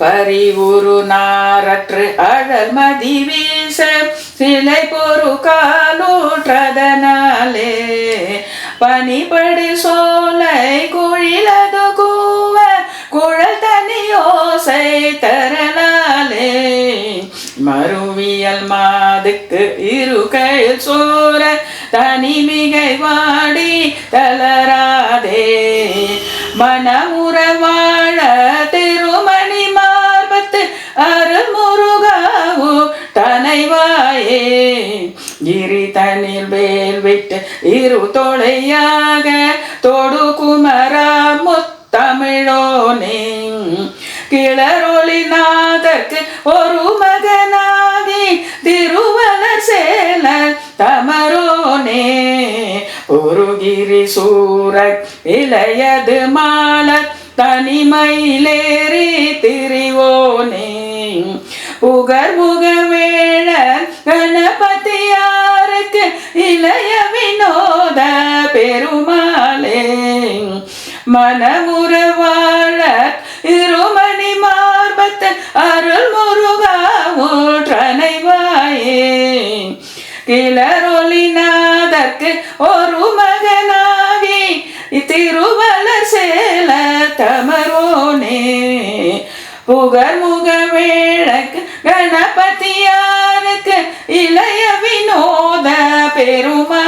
பரிவுரு நாரற்று அழல் மதி வீச சிலை பொறு காலூற்றதனாலே பனிபடு சோலை குழிலது கூவ குழல் தனியோசை தரலாலே மறுவியல் மாதுக்கு இருக்கையில் சோர தனிமிகை வாடி தளராதே மனமுற வாழ திருமணி மார்பத்து அருள் முருகாவோ தனைவாயே கிரி தனில் வேல் விட்டு இரு தொலையாக தொடு குமரா முத்தமிழோனே கிளரொளி நாதற்கு ஒரு மகனாகி திருவலர் சேல தமரோனே ஒருகிரி சூரக் இளையது மாலர் தனிமயிலேறி திரிவோனே புகர் முகவேள கணபதியாருக்கு இளைய வினோத பெருமாளே மனமுற வாழ இருமணி மார்பத்து அருள் முருகா ஊற்றனைவாயே கிளரொளிநாதற்கு ஒரு மகனாகி திருவலர் சேல தமரோனே புகர் முக வேளக்கு கணபதியாருக்கு இளைய வினோத பெருமா